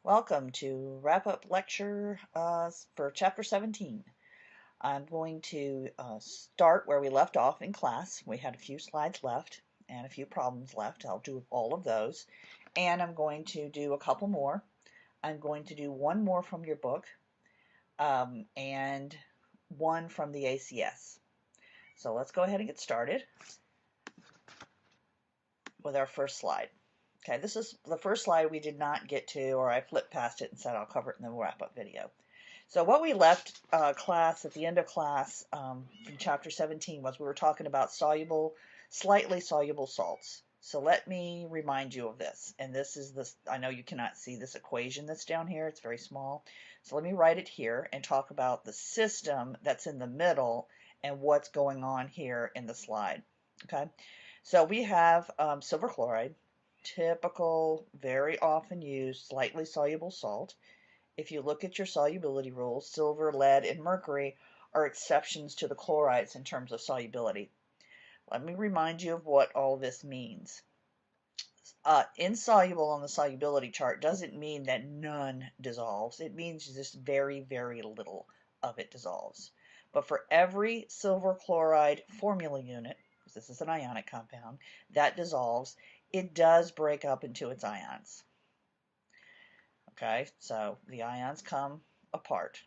Welcome to wrap up lecture for chapter 17. I'm going to start where we left off in class. We had a few slides left and a few problems left. I'll do all of those. And I'm going to do a couple more. I'm going to do one more from your book and one from the ACS. So let's go ahead and get started with our first slide. Okay, this is the first slide we did not get to, or I flipped past it and said I'll cover it in the wrap-up video. So what we left class at the end of class from chapter 17 was we were talking about slightly soluble salts. So let me remind you of this. And this is this, I know you cannot see this equation that's down here. It's very small. So let me write it here and talk about the system that's in the middle and what's going on here in the slide. Okay, so we have silver chloride, typical, very often used, slightly soluble salt. If you look at your solubility rules, silver, lead, and mercury are exceptions to the chlorides in terms of solubility. Let me remind you of what all this means. Insoluble on the solubility chart doesn't mean that none dissolves. It means just very, very little of it dissolves. But for every silver chloride formula unit, this is an ionic compound, that dissolves, it does break up into its ions. Okay, so the ions come apart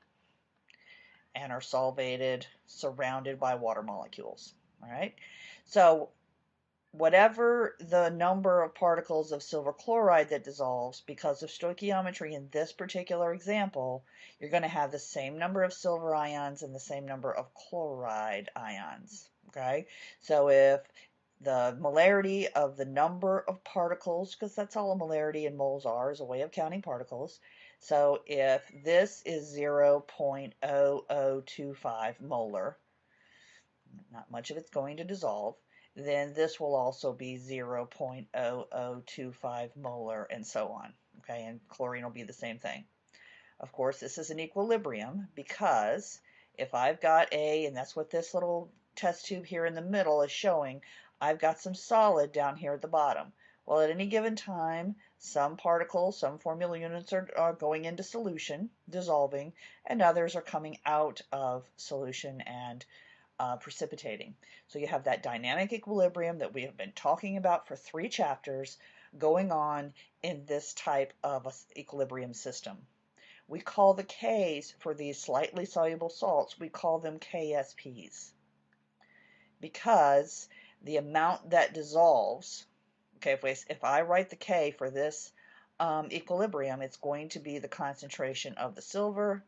and are solvated, surrounded by water molecules. All right, so whatever the number of particles of silver chloride that dissolves, because of stoichiometry in this particular example, you're going to have the same number of silver ions and the same number of chloride ions. Okay, so if the molarity of the number of particles, because that's all a molarity in moles are, is a way of counting particles. So if this is 0.0025 molar, not much of it's going to dissolve, then this will also be 0.0025 molar and so on. Okay, and chlorine will be the same thing. Of course, this is an equilibrium because if I've got and that's what this little test tube here in the middle is showing, I've got some solid down here at the bottom. Well, at any given time, some particles, some formula units are going into solution, dissolving, and others are coming out of solution and precipitating. So you have that dynamic equilibrium that we have been talking about for 3 chapters going on in this type of equilibrium system. We call the Ks for these slightly soluble salts, we call them KSPs, because the amount that dissolves, okay, if I write the K for this equilibrium, it's going to be the concentration of the silver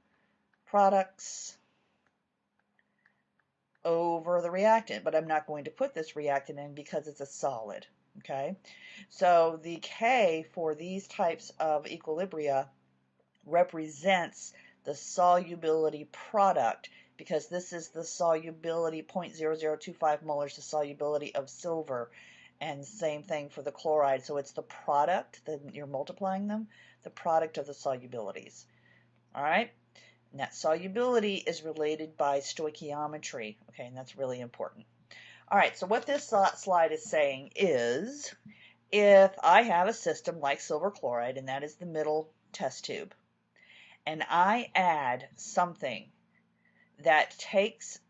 products over the reactant, but I'm not going to put this reactant in because it's a solid. Okay, so the K for these types of equilibria represents the solubility product, because this is the solubility 0.0025 molars, the solubility of silver, and same thing for the chloride. So it's the product, that you're multiplying them, the product of the solubilities. All right, and that solubility is related by stoichiometry. Okay, and that's really important. All right, so what this slide is saying is, if I have a system like silver chloride, and that is the middle test tube, and I add something that takes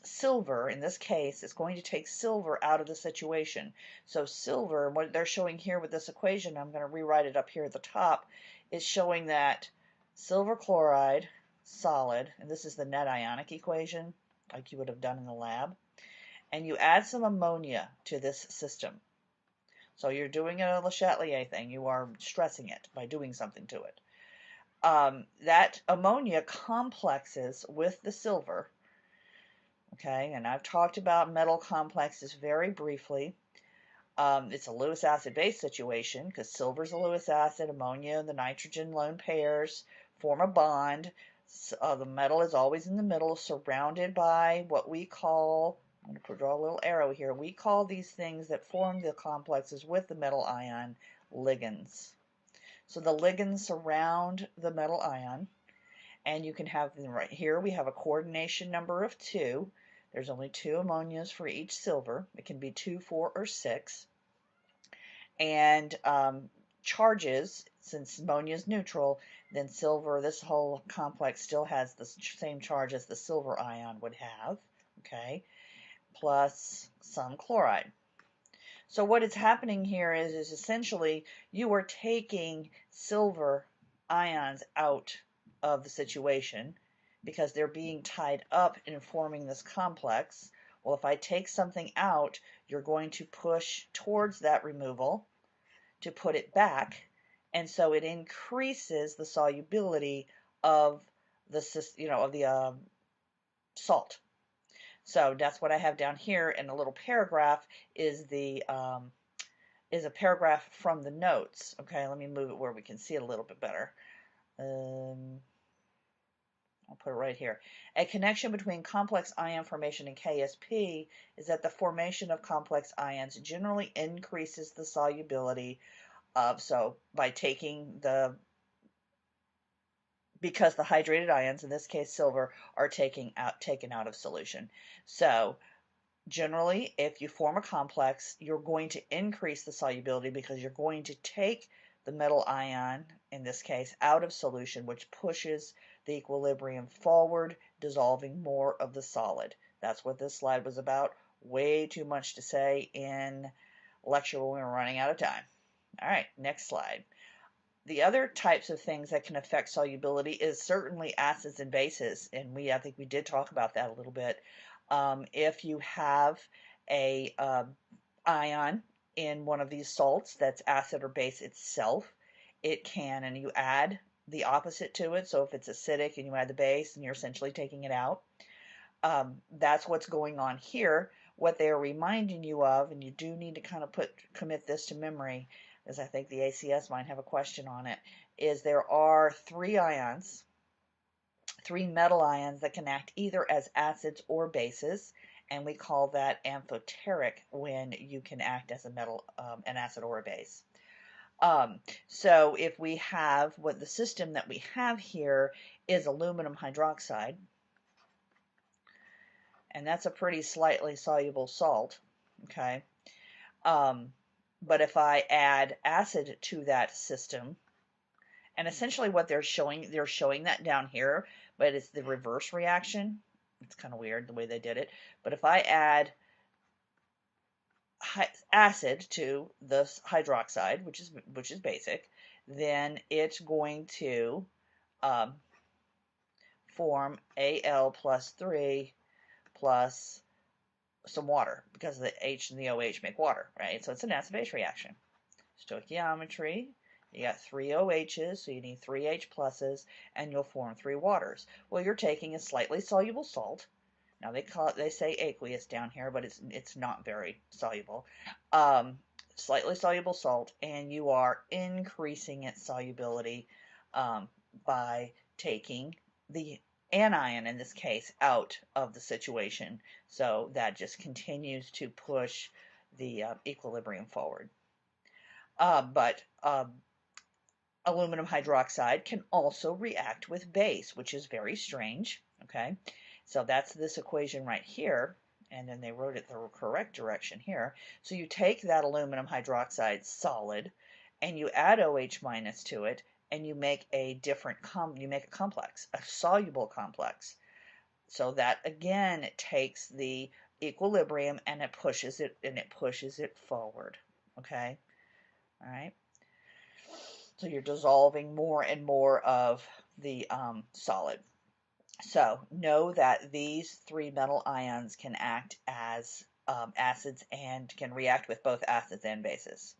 silver, in this case, it's going to take silver out of the situation. So silver, what they're showing here with this equation, I'm going to rewrite it up here at the top, is showing that silver chloride, solid, and this is the net ionic equation, like you would have done in the lab, and you add some ammonia to this system. So you're doing a Le Chatelier thing, you are stressing it by doing something to it. That ammonia complexes with the silver. Okay, and I've talked about metal complexes very briefly. It's a Lewis acid-base situation because silver is a Lewis acid, ammonia and the nitrogen lone pairs form a bond. So, the metal is always in the middle, surrounded by what we call, I'm going to draw a little arrow here, we call these things that form the complexes with the metal ion ligands. So the ligands surround the metal ion, and you can have them right here. We have a coordination number of 2. There's only 2 ammonias for each silver. It can be 2, 4, or 6. And charges, since ammonia is neutral, then silver, this whole complex still has the same charge as the silver ion would have, okay, plus some chloride. So what is happening here is essentially you are taking silver ions out of the situation because they're being tied up in forming this complex. Well, if I take something out, you're going to push towards that removal to put it back, and so it increases the solubility of the salt. So that's what I have down here in a little paragraph is a paragraph from the notes. Okay, let me move it where we can see it a little bit better. I'll put it right here. A connection between complex ion formation and KSP is that the formation of complex ions generally increases the solubility of, so by taking because the hydrated ions, in this case silver, are taken out of solution. So generally, if you form a complex, you're going to increase the solubility because you're going to take the metal ion, in this case, out of solution, which pushes the equilibrium forward, dissolving more of the solid. That's what this slide was about. Way too much to say in lecture when we were running out of time. All right, next slide. The other types of things that can affect solubility is certainly acids and bases, and I think we did talk about that a little bit. If you have a ion in one of these salts that's acid or base itself, it can, and you add the opposite to it. So if it's acidic and you add the base, and you're essentially taking it out, that's what's going on here. What they're reminding you of, and you do need to kind of commit this to memory, as I think the ACS might have a question on it, is there are three metal ions that can act either as acids or bases, and we call that amphoteric when you can act as a metal, an acid or a base. So if we have the system that we have here is aluminum hydroxide, and that's a pretty slightly soluble salt, okay? But if I add acid to that system, and essentially what they're showing that down here, but it's the reverse reaction. It's kind of weird the way they did it. But if I add acid to this hydroxide, which is basic, then it's going to form Al plus 3 plus some water, because the H and the OH make water, right? So it's an acid-base reaction. Stoichiometry, you got 3 OHs, so you need 3 H pluses, and you'll form 3 waters. Well, you're taking a slightly soluble salt. Now they say aqueous down here, but it's not very soluble. Slightly soluble salt, and you are increasing its solubility by taking the anion, in this case, out of the situation. So that just continues to push the equilibrium forward. But aluminum hydroxide can also react with base, which is very strange, okay? So that's this equation right here, and then they wrote it the correct direction here. So you take that aluminum hydroxide solid, and you add OH minus to it, and you make a complex, a soluble complex. So that again takes the equilibrium and it pushes it forward. Okay? All right. So you're dissolving more and more of the solid. So know that these 3 metal ions can act as acids and can react with both acids and bases.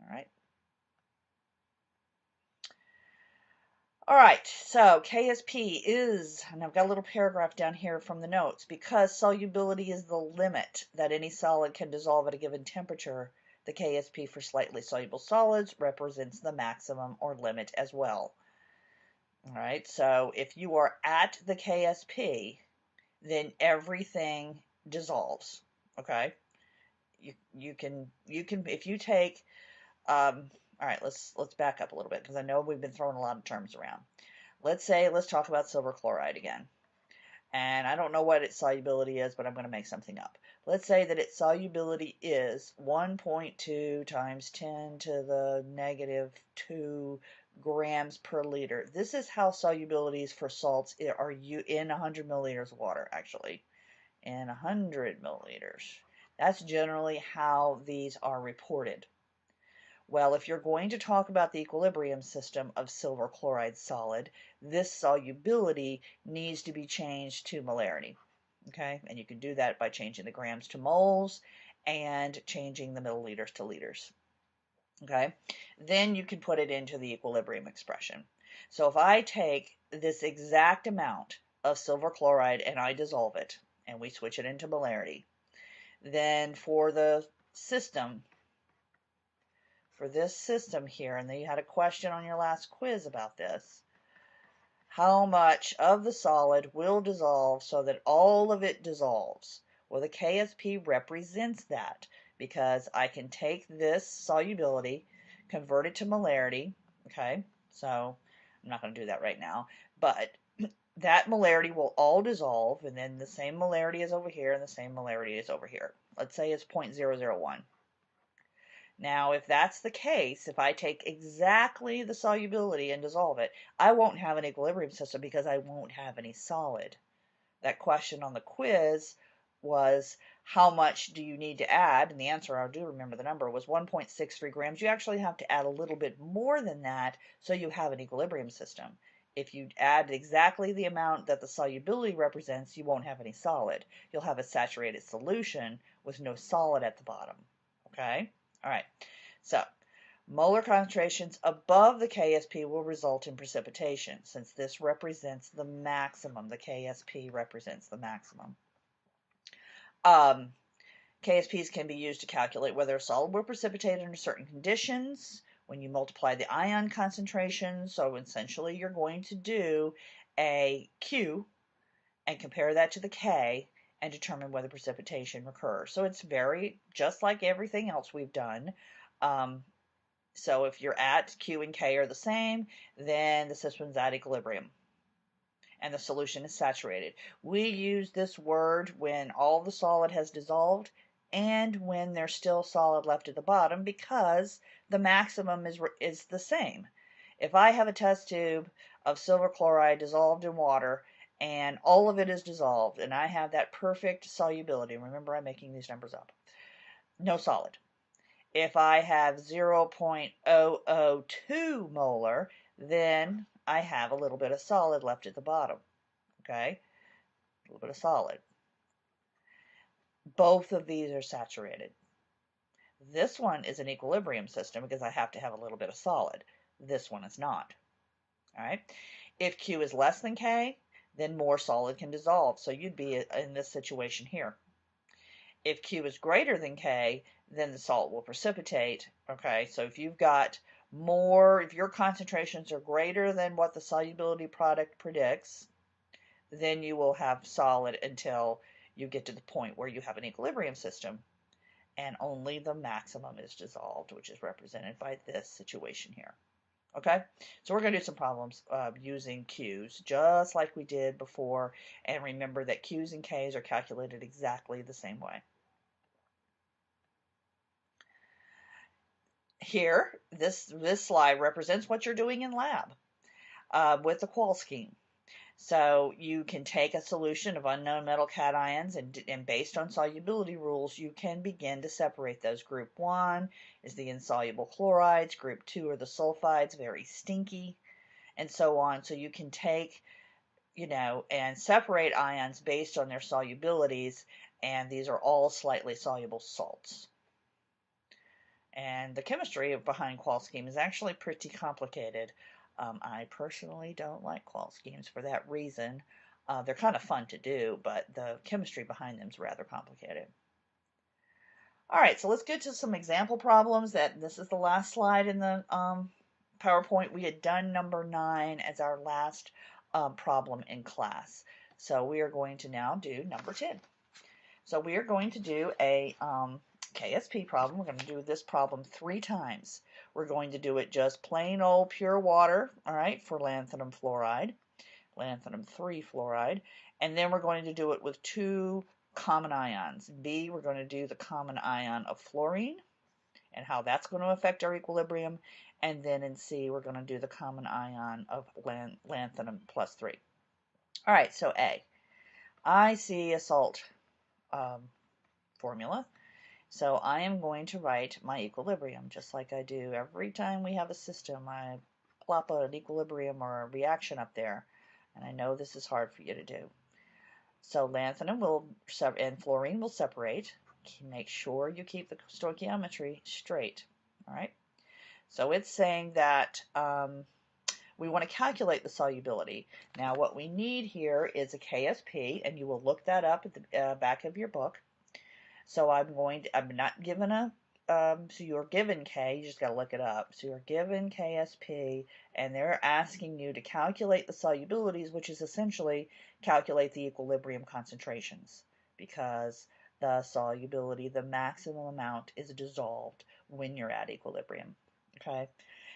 All right. All right, so KSP is, and I've got a little paragraph down here from the notes, because solubility is the limit that any solid can dissolve at a given temperature, the KSP for slightly soluble solids represents the maximum or limit as well. All right, so if you are at the KSP, then everything dissolves, okay? You can, if you take, all right, let's back up a little bit, because I know we've been throwing a lot of terms around. Let's talk about silver chloride again. And I don't know what its solubility is, but I'm going to make something up. let's say that its solubility is 1.2 times 10 to the negative 2 grams per liter. This is how solubilities for salts are in 100 milliliters of water, actually. In 100 milliliters. That's generally how these are reported. Well, if you're going to talk about the equilibrium system of silver chloride solid, this solubility needs to be changed to molarity. Okay, and you can do that by changing the grams to moles and changing the milliliters to liters. Okay, then you can put it into the equilibrium expression. So if I take this exact amount of silver chloride and I dissolve it, and we switch it into molarity, then for the system, for this system here, and then you had a question on your last quiz about this, how much of the solid will dissolve so that all of it dissolves? Well, the KSP represents that because I can take this solubility, convert it to molarity, okay? So I'm not going to do that right now, but that molarity will all dissolve, and then the same molarity is over here and the same molarity is over here. Let's say it's 0.001. Now, if that's the case, if I take exactly the solubility and dissolve it, I won't have an equilibrium system because I won't have any solid. That question on the quiz was, how much do you need to add? And the answer, I do remember the number, was 1.63 grams. You actually have to add a little bit more than that so you have an equilibrium system. If you add exactly the amount that the solubility represents, you won't have any solid. You'll have a saturated solution with no solid at the bottom. Okay? All right, so molar concentrations above the KSP will result in precipitation, since this represents the maximum. The KSP represents the maximum. KSPs can be used to calculate whether a solid will precipitate under certain conditions when you multiply the ion concentration. So essentially you're going to do a Q and compare that to the K and determine whether precipitation occurs. So it's very, just like everything else we've done. So if you're at Q and K are the same, then the system's at equilibrium and the solution is saturated. We use this word when all the solid has dissolved and when there's still solid left at the bottom because the maximum is the same. If I have a test tube of silver chloride dissolved in water and all of it is dissolved and I have that perfect solubility, remember I'm making these numbers up, no solid. If I have 0.002 molar, then I have a little bit of solid left at the bottom. Okay? A little bit of solid. Both of these are saturated. This one is an equilibrium system because I have to have a little bit of solid. This one is not. All right? If Q is less than K, then more solid can dissolve. So you'd be in this situation here. If Q is greater than K, then the salt will precipitate. Okay, so if you've got more, if your concentrations are greater than what the solubility product predicts, then you will have solid until you get to the point where you have an equilibrium system and only the maximum is dissolved, which is represented by this situation here. Okay, so we're going to do some problems using Q's just like we did before, and remember that Q's and K's are calculated exactly the same way. Here, this slide represents what you're doing in lab with the qual scheme. So you can take a solution of unknown metal cations and based on solubility rules, you can begin to separate those. Group 1 is the insoluble chlorides, group 2 are the sulfides, very stinky, and so on. So you can take, and separate ions based on their solubilities, and these are all slightly soluble salts. And the chemistry behind qual scheme is actually pretty complicated. I personally don't like qual schemes for that reason. They're kind of fun to do, but the chemistry behind them is rather complicated. All right, so let's get to some example problems. This is the last slide in the PowerPoint. We had done number 9 as our last problem in class. So we are going to now do number 10. So we are going to do a KSP problem. We're going to do this problem 3 times. We're going to do it just plain old pure water, all right, for lanthanum fluoride, lanthanum 3 fluoride, and then we're going to do it with 2 common ions. B, we're going to do the common ion of fluorine and how that's going to affect our equilibrium. And then in C, we're going to do the common ion of lanthanum plus 3. All right, so A. I see a salt formula. So I am going to write my equilibrium just like I do every time we have a system. I plop an equilibrium or a reaction up there. And I know this is hard for you to do. So lanthanum and fluorine will separate. Make sure you keep the stoichiometry straight. All right. So it's saying that we want to calculate the solubility. Now what we need here is a KSP, and you will look that up at the back of your book. So I'm not given a, so you're given K, you just got to look it up. So you're given KSP, and they're asking you to calculate the solubilities, which is essentially calculate the equilibrium concentrations, because the solubility, the maximum amount, is dissolved when you're at equilibrium. Okay,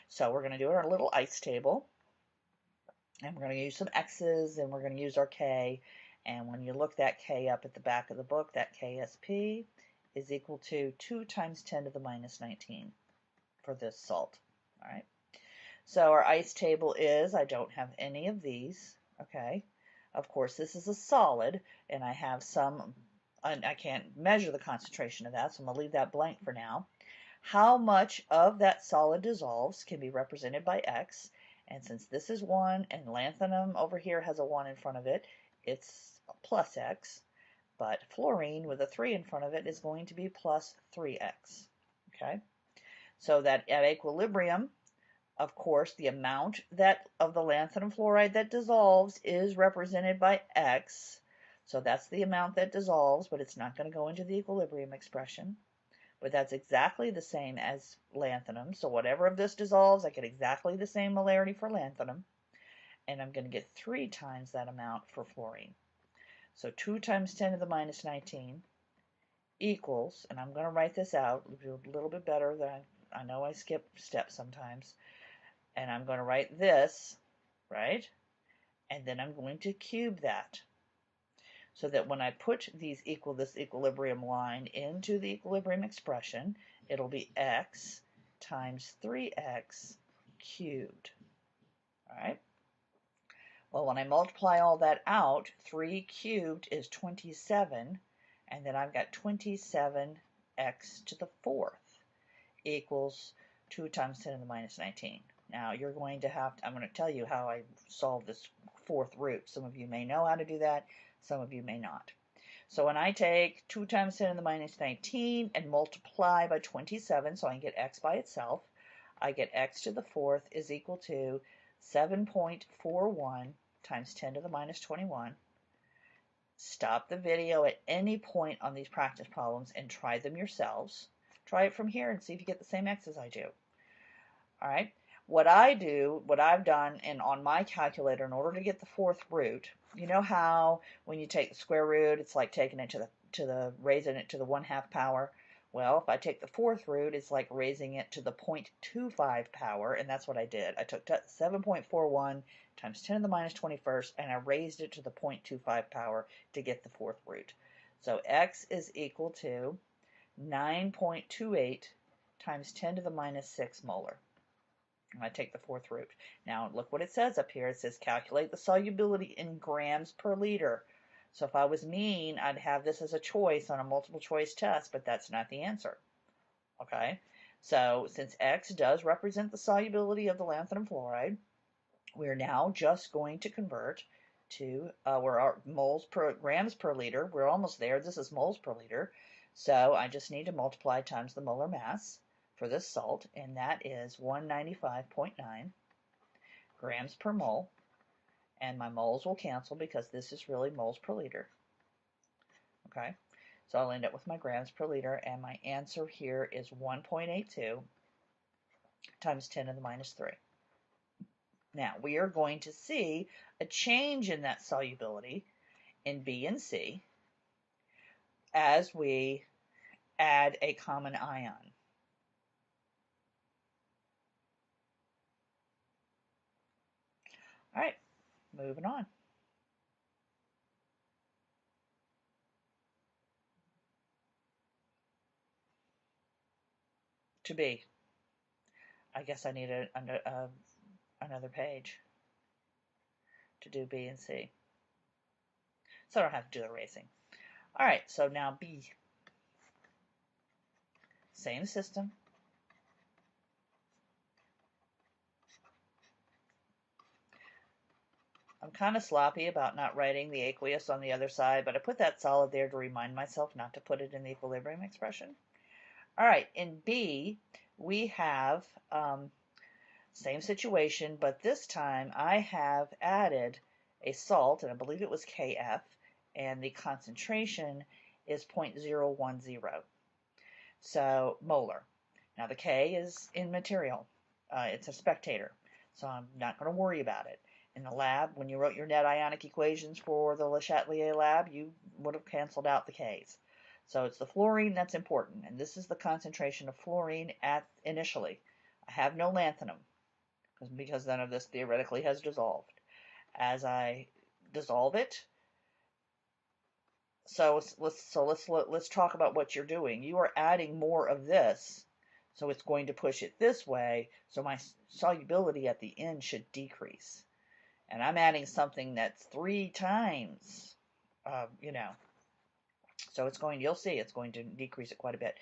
so we're going to do our little ice table, and we're going to use some X's, and we're going to use our K. And when you look that K up at the back of the book, that KSP is equal to 2 times 10 to the minus 19 for this salt. All right. So our ice table is, I don't have any of these. Okay. Of course, this is a solid, and I have some, I can't measure the concentration of that, so I'm going to leave that blank for now. How much of that solid dissolves can be represented by X. And since this is 1 and lanthanum over here has a 1 in front of it, it's plus X. But fluorine with a 3 in front of it is going to be plus 3X. Okay? So that at equilibrium, of course, the amount of the lanthanum fluoride that dissolves is represented by X. So that's the amount that dissolves, but it's not going to go into the equilibrium expression. But that's exactly the same as lanthanum. So whatever of this dissolves, I get exactly the same molarity for lanthanum. And I'm going to get 3 times that amount for fluorine. So 2 times 10 to the minus 19 equals, and I'm going to write this out a little bit better than I know I skip steps sometimes. And I'm going to write this, right? And then I'm going to cube that, so that when I put this equilibrium line into the equilibrium expression, it'll be X times 3X cubed. All right? Well, when I multiply all that out, 3 cubed is 27, and then I've got 27x to the 4th equals 2 times 10 to the minus 19. Now, you're going to have to, I'm going to tell you how I solve this 4th root. Some of you may know how to do that. Some of you may not. So when I take 2 times 10 to the minus 19 and multiply by 27, so I can get x by itself, I get x to the 4th is equal to 7.41 times 10 to the minus 21. Stop the video at any point on these practice problems and try them yourselves. Try it from here and see if you get the same x as I do. All right. What I've done on my calculator in order to get the 4th root, you know how when you take the square root, it's like taking it raising it to the 1/2 power. Well, if I take the 4th root, it's like raising it to the 0.25 power, and that's what I did. I took 7.41 times 10 to the minus 21st, and I raised it to the 0.25 power to get the 4th root. So x is equal to 9.28 times 10 to the minus 6 molar. I take the 4th root. Now look what it says up here. It says calculate the solubility in grams per liter. So if I was mean, I'd have this as a choice on a multiple choice test, but that's not the answer. Okay, so since X does represent the solubility of the lanthanum fluoride, we're now just going to convert to where our grams per liter. We're almost there. This is moles per liter. So I just need to multiply times the molar mass for this salt, and that is 195.9 grams per mole. And my moles will cancel because this is really moles per liter. Okay, so I'll end up with my grams per liter, and my answer here is 1.82 times 10 to the minus 3. Now, we are going to see a change in that solubility in B and C as we add a common ion. All right, moving on. to B. I guess I need another page to do B and C. So I don't have to do erasing. All right, so now B. Same system. I'm kind of sloppy about not writing the aqueous on the other side, but I put that solid there to remind myself not to put it in the equilibrium expression. All right, in B, we have same situation, but this time I have added a salt, and I believe it was Kf, and the concentration is 0.010. So molar. Now the K is in material. It's a spectator, so I'm not going to worry about it. In the lab, when you wrote your net ionic equations for the Le Chatelier lab, you would have canceled out the K's. So it's the fluorine that's important, and this is the concentration of fluorine at initially. I have no lanthanum, because none of this theoretically has dissolved. As I dissolve it, so let's talk about what you're doing. You are adding more of this, so it's going to push it this way, so my solubility at the end should decrease. And I'm adding something that's 3 times, so it's going, you'll see, it's going to decrease it quite a bit.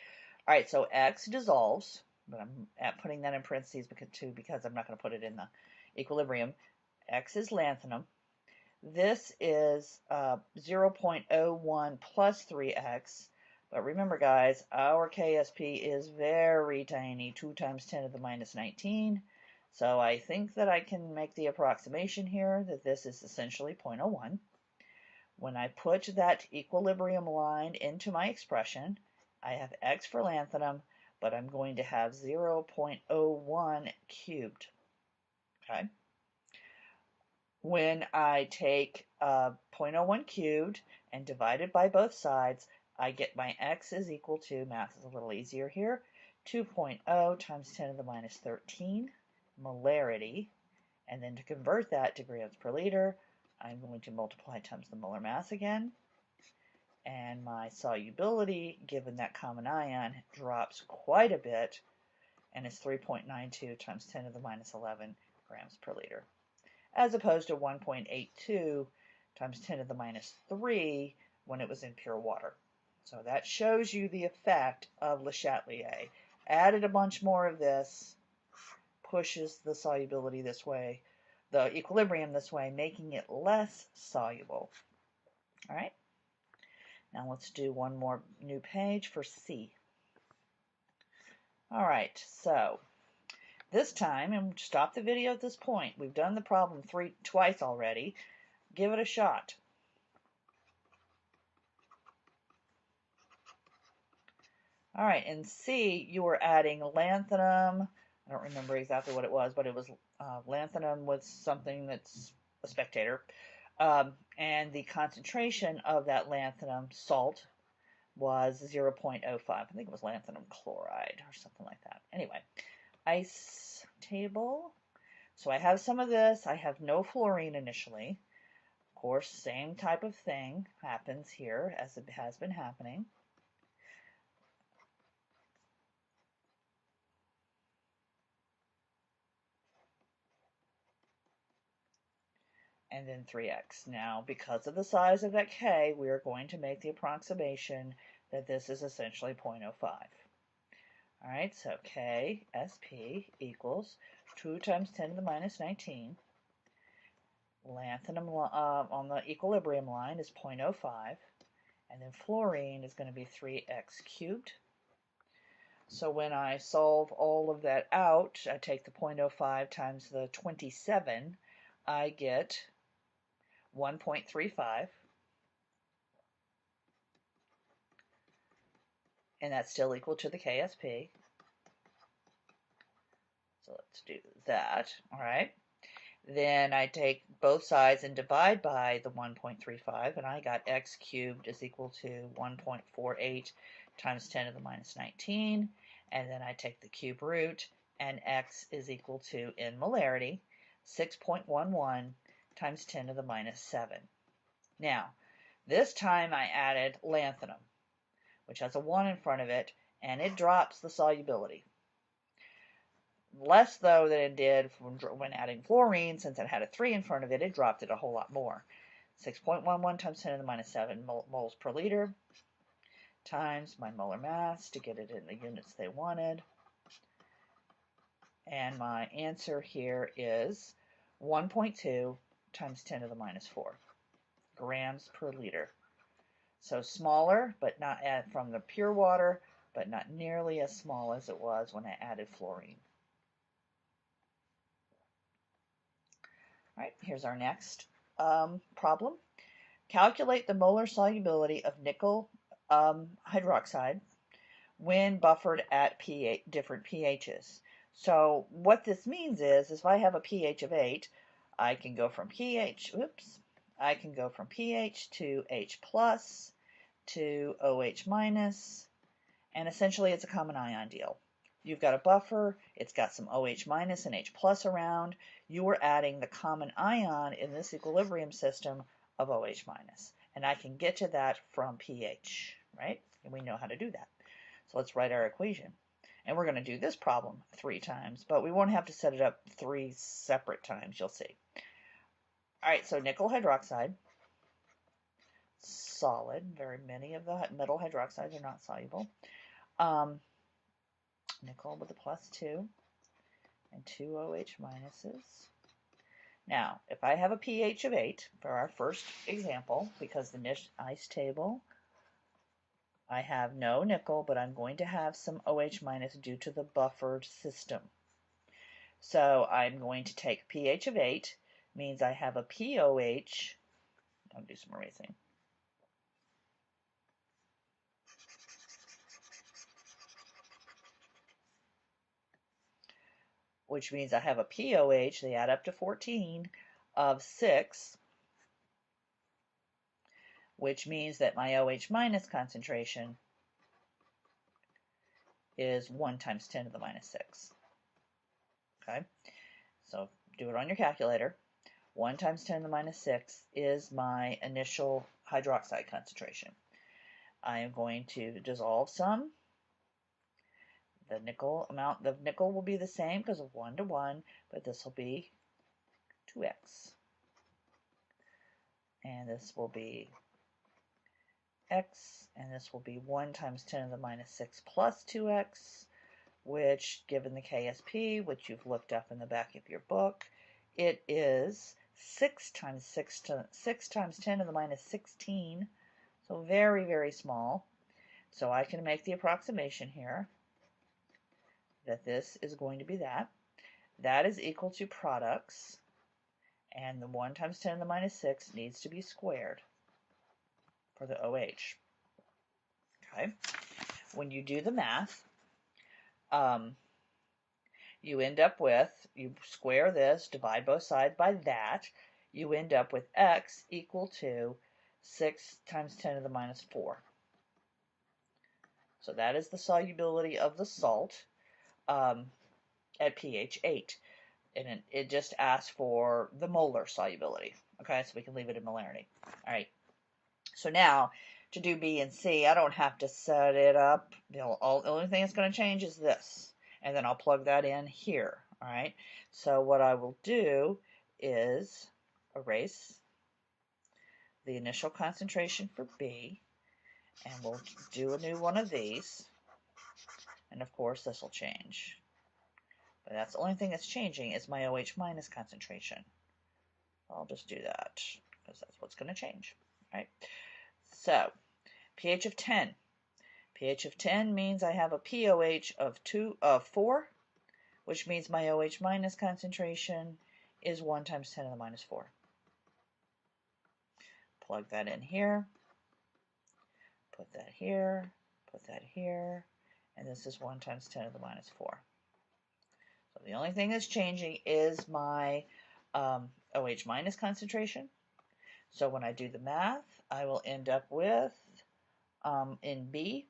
All right, so X dissolves, but I'm putting that in parentheses because I'm not going to put it in the equilibrium. X is lanthanum. This is 0.01 plus 3x. But remember, guys, our KSP is very tiny, 2 times 10 to the minus 19. So I think that I can make the approximation here that this is essentially 0.01. When I put that equilibrium line into my expression, I have X for lanthanum, but I'm going to have 0.01 cubed. Okay. When I take 0.01 cubed and divide it by both sides, I get my X is equal to, math is a little easier here, 2.0 times 10 to the minus 13 molarity. And then to convert that to grams per liter, I'm going to multiply times the molar mass again. And my solubility, given that common ion, drops quite a bit, and it's 3.92 times 10 to the minus 11 grams per liter, as opposed to 1.82 times 10 to the minus 3 when it was in pure water. So that shows you the effect of Le Chatelier. Added a bunch more of this, pushes the solubility this way, the equilibrium this way, making it less soluble. All right. Now let's do one more new page for C. All right, so this time, and stop the video at this point. We've done the problem twice already. Give it a shot. All right, in C, you were adding lanthanum. I don't remember exactly what it was, but it was lanthanum with something that's a spectator. And the concentration of that lanthanum salt was 0.05. I think it was lanthanum chloride or something like that. Anyway, ice table. So I have some of this. I have no fluorine initially. Of course, same type of thing happens here as it has been happening. And then 3x. Now, because of the size of that K, we are going to make the approximation that this is essentially 0.05. All right, so K SP equals 2 times 10 to the minus 19. Lanthanum on the equilibrium line is 0.05. And then fluorine is going to be 3x cubed. So when I solve all of that out, I take the 0.05 times the 27, I get 1.35, and that's still equal to the KSP. So let's do that, all right? Then I take both sides and divide by the 1.35, and I got x cubed is equal to 1.48 times 10 to the minus 19, and then I take the cube root, and x is equal to, in molarity, 6.11 times 10 to the minus 7. Now, this time I added lanthanum, which has a 1 in front of it, and it drops the solubility. less though than it did when adding fluorine. Since it had a 3 in front of it, it dropped it a whole lot more. 6.11 times 10 to the minus 7 moles per liter times my molar mass to get it in the units they wanted. And my answer here is 1.2 times 10 to the minus 4 grams per liter. So smaller, but not from the pure water, but not nearly as small as it was when I added fluorine. All right, here's our next problem. Calculate the molar solubility of nickel hydroxide when buffered at different pHs. So what this means is if I have a pH of 8, I can go from pH to H plus to OH minus, and essentially it's a common ion deal. You've got a buffer, it's got some OH minus and H plus around. You are adding the common ion in this equilibrium system of OH minus. And I can get to that from pH, right? And we know how to do that. So let's write our equation. And we're going to do this problem 3 times, but we won't have to set it up 3 separate times, you'll see. All right, so nickel hydroxide, solid. Very many of the metal hydroxides are not soluble. Nickel with a plus 2 and 2 OH minuses. Now, if I have a pH of 8 for our first example, because the ice table, I have no nickel, but I'm going to have some OH minus due to the buffered system. So I'm going to take pH of 8, means I have a POH. I'll do some erasing. Which means I have a POH, they add up to 14, of 6, which means that my OH minus concentration is 1 times 10 to the minus 6. Okay, so do it on your calculator. 1 times 10 to the minus 6 is my initial hydroxide concentration. I am going to dissolve some. The nickel amount of nickel will be the same because of 1 to 1, but this will be 2x. And this will be x, and this will be 1 times 10 to the minus 6 plus 2x, which, given the KSP, which you've looked up in the back of your book, it is 6 times 10 to the minus 16, so very, very small. So I can make the approximation here that this is going to be that. That is equal to products, and the 1 times 10 to the minus 6 needs to be squared for the OH. Okay, when you do the math, you end up with, you square this, divide both sides by that, you end up with x equal to 6 times 10 to the minus 4. So that is the solubility of the salt at pH 8. And it just asks for the molar solubility. Okay, so we can leave it in molarity. All right. So now, to do B and C, I don't have to set it up. The only thing that's going to change is this. And then I'll plug that in here. All right. So what I will do is erase the initial concentration for B. And we'll do a new one of these. And of course, this will change. But that's the only thing that's changing is my OH minus concentration. I'll just do that because that's what's going to change. All right. So, pH of 10. pH of 10 means I have a POH of 4, which means my OH minus concentration is 1 times 10 to the minus 4. Plug that in here. Put that here. Put that here. And this is 1 times 10 to the minus 4. So the only thing that's changing is my OH minus concentration. So when I do the math, I will end up with, in B,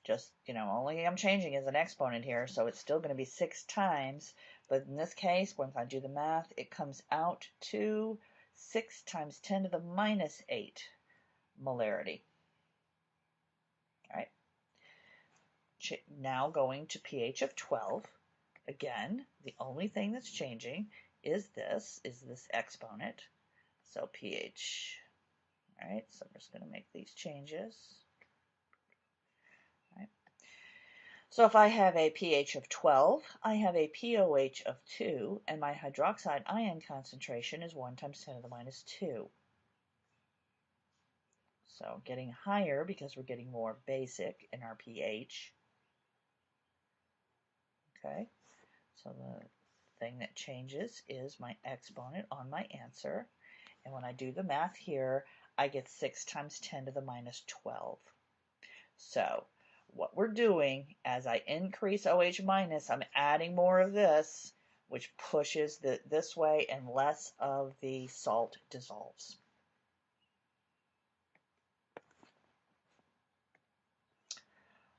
just, only I'm changing is an exponent here, so it's still going to be 6 times. But in this case, once I do the math, it comes out to 6 times 10 to the minus 8 molarity. now going to pH of 12. Again, the only thing that's changing is this exponent. So pH, all right, so I'm just going to make these changes. All right. So if I have a pH of 12, I have a pOH of 2, and my hydroxide ion concentration is 1 times 10 to the minus 2. So getting higher because we're getting more basic in our pH. Okay, so the thing that changes is my exponent on my answer. And when I do the math here, I get 6 times 10 to the minus 12. So what we're doing, as I increase OH minus, I'm adding more of this, which pushes this way, and less of the salt dissolves.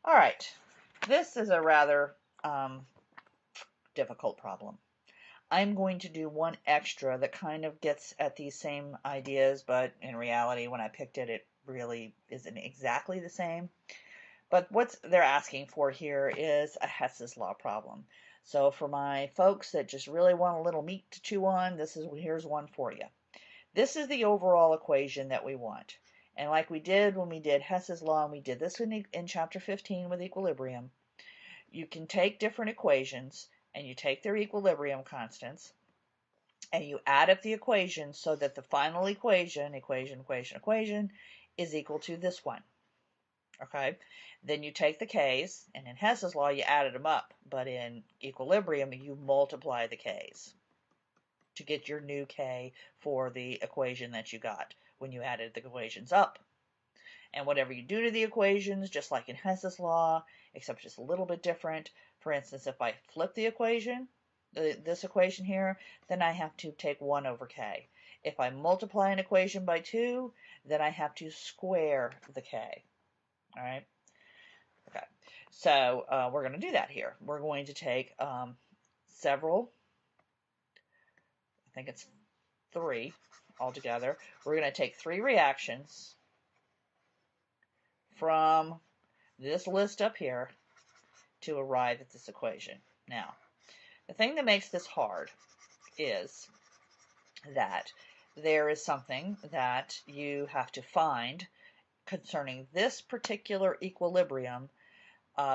All right, this is a rather difficult problem. I'm going to do one extra that kind of gets at these same ideas, but in reality, when I picked it, it really isn't exactly the same. But what they're asking for here is a Hess's law problem. So for my folks that just really want a little meat to chew on, here's one for you. This is the overall equation that we want. And like we did when we did Hess's law, and we did this in chapter 15 with equilibrium, you can take different equations and you take their equilibrium constants and you add up the equation so that the final equation is equal to this one. Okay, then you take the k's, and in Hess's law you added them up, but in equilibrium you multiply the k's to get your new k for the equation that you got when you added the equations up. And whatever you do to the equations, just like in Hess's law, except just a little bit different. For instance, if I flip the equation, this equation here, then I have to take 1 over k. If I multiply an equation by 2, then I have to square the k. All right. Okay. So we're going to do that here. We're going to take several, I think it's 3 altogether. We're going to take 3 reactions from this list up here to arrive at this equation. Now, the thing that makes this hard is that there is something that you have to find concerning this particular equilibrium.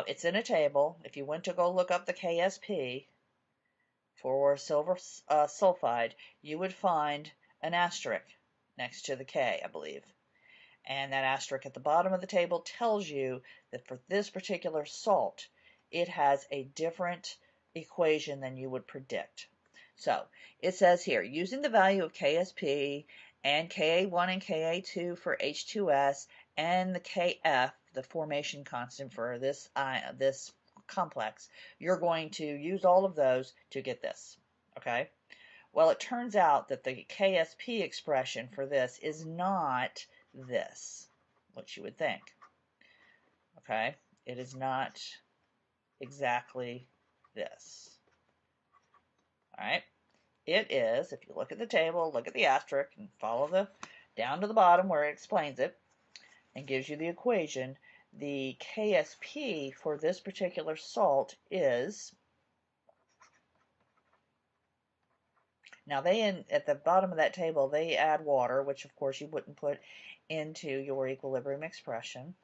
It's in a table. If you went to go look up the KSP for silver sulfide, you would find an asterisk next to the K, I believe. And that asterisk at the bottom of the table tells you that for this particular salt, it has a different equation than you would predict. So it says here, using the value of KSP and Ka1 and Ka2 for H2S and the Kf, the formation constant for this complex, you're going to use all of those to get this. Okay? Well, it turns out that the KSP expression for this is not this, what you would think. Okay? It is not exactly this. All right? It is, if you look at the table, look at the asterisk, and follow down to the bottom where it explains it and gives you the equation, the KSP for this particular salt is, now at the bottom of that table, they add water, which of course you wouldn't put into your equilibrium expression,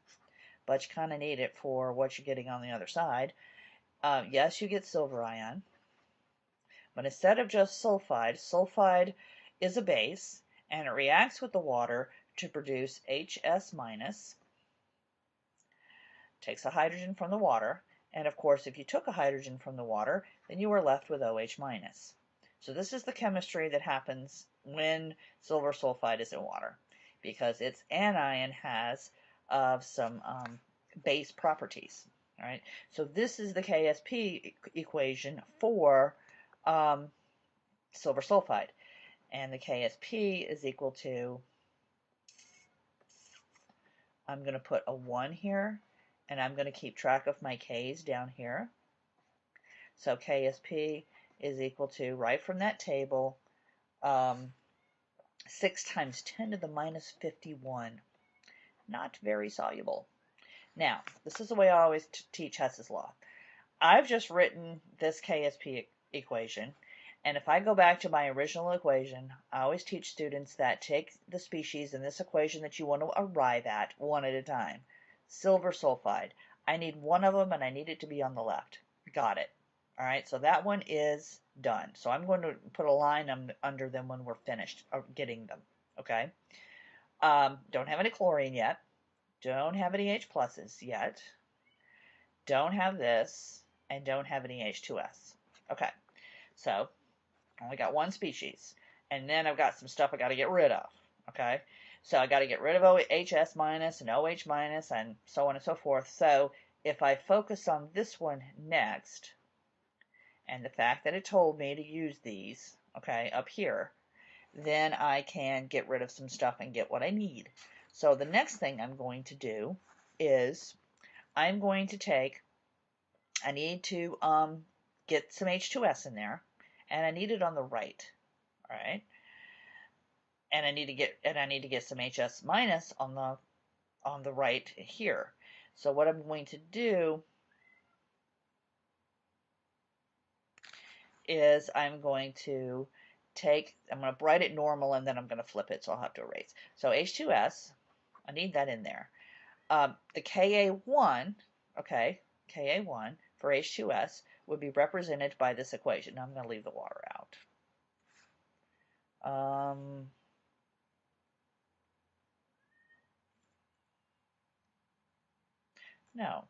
but you kind of need it for what you're getting on the other side. Yes, you get silver ion, but instead of just sulfide, sulfide is a base, and it reacts with the water to produce HS minus, takes a hydrogen from the water, and of course if you took a hydrogen from the water, then you were left with OH minus. So this is the chemistry that happens when silver sulfide is in water, because its anion has some base properties. All right, so this is the KSP equation for silver sulfide, and the KSP is equal to, I'm going to put a 1 here, and I'm going to keep track of my K's down here. So KSP is equal to, right from that table, 6 times 10 to the minus 51. Not very soluble. Now, this is the way I always teach Hess's law. I've just written this KSP equation, and if I go back to my original equation, I always teach students that take the species in this equation that you want to arrive at one at a time. Silver sulfide. I need one of them, and I need it to be on the left. Got it. All right, so that one is done. So I'm going to put a line under them when we're finished getting them. Okay. Don't have any chlorine yet. Don't have any H pluses yet. Don't have this, and don't have any H2S. Okay, so I only got one species. And then I've got some stuff I got to get rid of. Okay, so I got to get rid of HS minus and OH minus and so on and so forth. So if I focus on this one next, and the fact that it told me to use these, okay, up here, then I can get rid of some stuff and get what I need. So the next thing I'm going to do is I'm going to take, I need to get some H2S in there, and I need it on the right, all right? And I need to get some HS minus on the right here. So what I'm going to do is I'm going to write it normal, and then I'm going to flip it, so I'll have to erase. So H2S, I need that in there. The Ka1, okay, Ka1 for H2S would be represented by this equation. Now I'm going to leave the water out. No,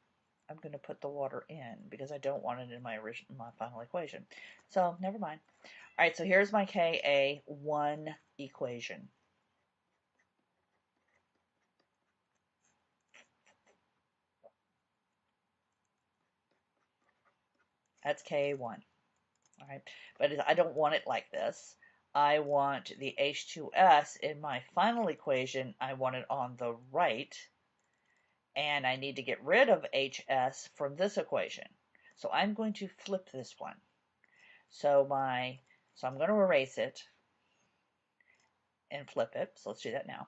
I'm going to put the water in because I don't want it in my final equation. So never mind. All right, so here's my Ka1 equation. That's Ka1. All right, but I don't want it like this. I want the H2S in my final equation. I want it on the right, and I need to get rid of HS from this equation. So I'm going to flip this one. So I'm going to erase it and flip it. So let's do that now.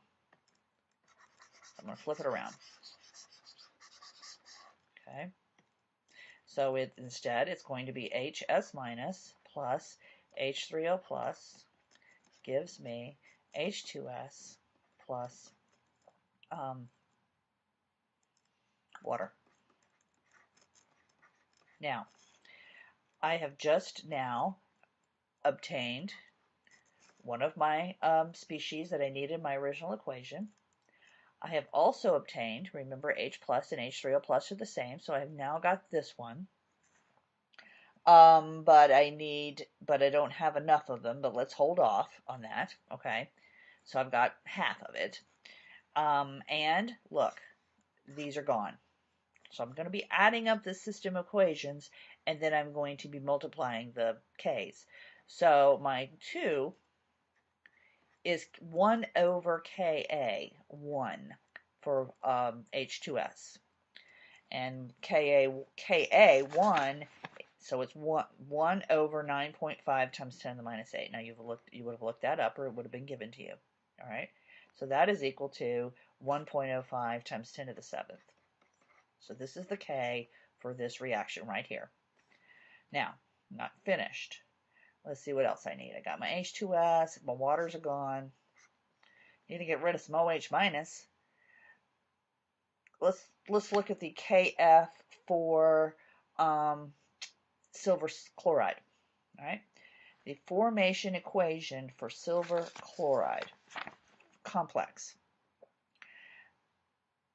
I'm going to flip it around. Okay. So instead it's going to be HS minus plus H3O plus gives me H2S plus water. Now, I have just now obtained one of my species that I needed in my original equation. I have also obtained, remember H plus and H3O plus are the same, so I have now got this one. But I don't have enough of them, but let's hold off on that, okay? So I've got half of it. And look, these are gone. So I'm going to be adding up the system equations, and then I'm going to be multiplying the k's. So my 2 is 1 over Ka, 1 for H2S. And Ka1, so it's 1 over 9.5 times 10 to the minus 8. Now you would have looked that up, or it would have been given to you. All right? So that is equal to 1.05 times 10 to the 7th. So this is the K for this reaction right here. Now, not finished. Let's see what else I need. I got my H2S, my waters are gone. Need to get rid of some OH minus. Let's look at the Kf for silver chloride. All right, the formation equation for silver chloride complex.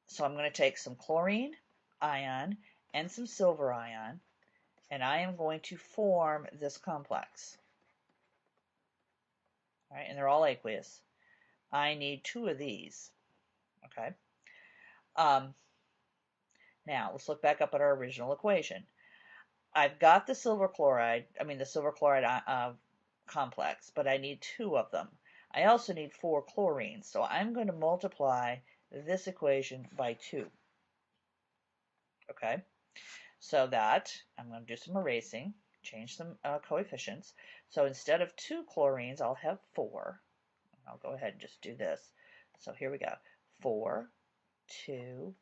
So I'm going to take some chlorine ion and some silver ion, and I am going to form this complex. All right, and they're all aqueous. I need 2 of these. Okay. Now let's look back up at our original equation. I've got the silver chloride complex, but I need 2 of them. I also need 4 chlorines, so I'm going to multiply this equation by 2. Okay, so that I'm going to do some erasing, change some coefficients. So instead of 2 chlorines, I'll have 4. I'll go ahead and just do this. So here we go. 4, 2,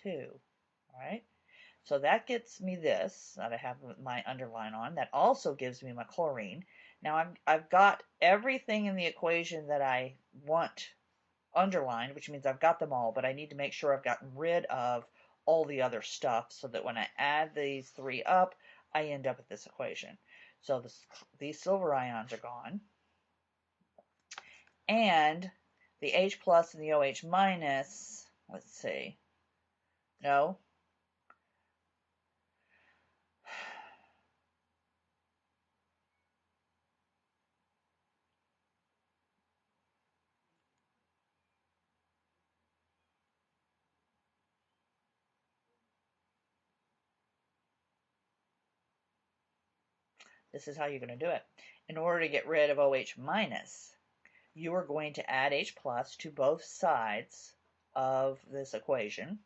All right. So that gets me this that I have my underline on. That also gives me my chlorine. Now I've got everything in the equation that I want underlined, which means I've got them all, but I need to make sure I've gotten rid of all the other stuff so that when I add these three up, I end up with this equation. So these silver ions are gone. And the H plus and the OH minus, let's see, no. This is how you're going to do it. In order to get rid of OH minus, you are going to add H plus to both sides of this equation.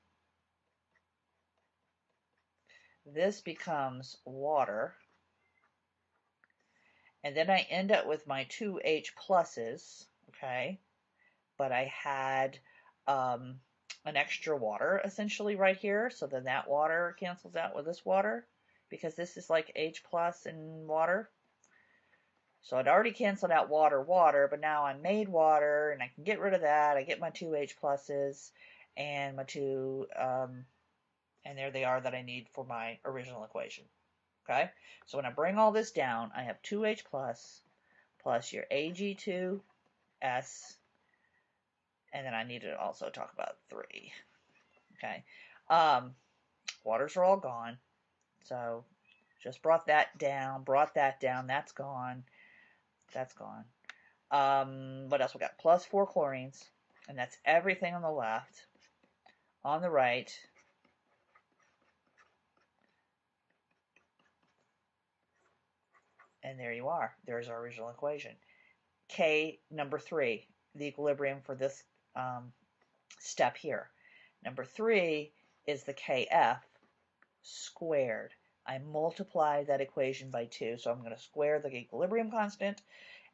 This becomes water. And then I end up with my two H pluses, okay? But I had an extra water essentially right here. So then that water cancels out with this water because this is like H plus and water. So I'd already canceled out water, but now I made water, and I can get rid of that. I get my two H pluses and my two, and there they are that I need for my original equation. Okay, so when I bring all this down, I have 2H plus your Ag2S, and then I need to also talk about 3. Okay, waters are all gone, so just brought that down, that's gone. What else we got? Plus 4 chlorines, and that's everything on the left. On the right, and there you are. There's our original equation. K, number 3, the equilibrium for this step here. Number 3 is the Kf squared. I multiplied that equation by 2, so I'm going to square the equilibrium constant,